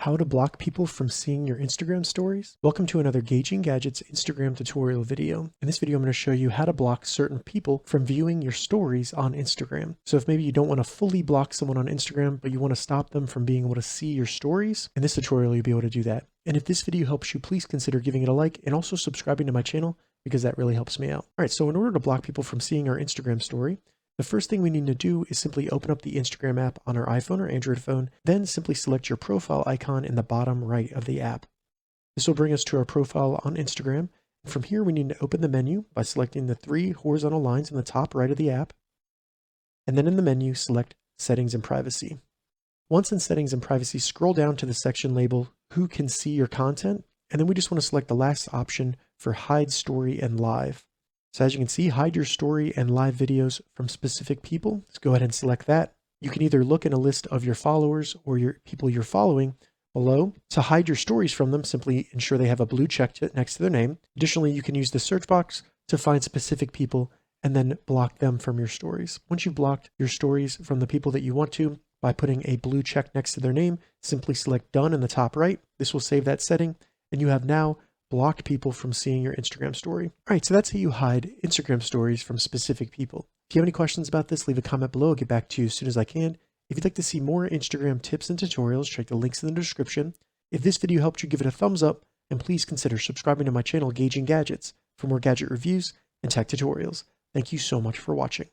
How to block people from seeing your Instagram stories. Welcome to another Gauging Gadgets Instagram tutorial video. In this video, I'm going to show you how to block certain people from viewing your stories on Instagram. So if maybe you don't want to fully block someone on Instagram, but you want to stop them from being able to see your stories, in this tutorial, you'll be able to do that. And if this video helps you, please consider giving it a like and also subscribing to my channel because that really helps me out. All right, so in order to block people from seeing our Instagram story, the first thing we need to do is simply open up the Instagram app on our iPhone or Android phone, then simply select your profile icon in the bottom right of the app. This will bring us to our profile on Instagram. From here, we need to open the menu by selecting the three horizontal lines in the top right of the app. And then in the menu, select Settings and Privacy. Once in Settings and Privacy, scroll down to the section labeled Who Can See Your Content? And then we just want to select the last option for Hide Story and Live. So as you can see, hide your story and live videos from specific people. Let's go ahead and select that. You can either look in a list of your followers or your people you're following below. To hide your stories from them, simply ensure they have a blue check next to their name. Additionally, you can use the search box to find specific people and then block them from your stories. Once you've blocked your stories from the people that you want to, by putting a blue check next to their name, simply select Done in the top right. This will save that setting, and you have now blocked people from seeing your Instagram story. All right, so that's how you hide Instagram stories from specific people. If you have any questions about this, leave a comment below. I'll get back to you as soon as I can. If you'd like to see more Instagram tips and tutorials, check the links in the description. If this video helped you, give it a thumbs up, and please consider subscribing to my channel, Gauging Gadgets, for more gadget reviews and tech tutorials. Thank you so much for watching.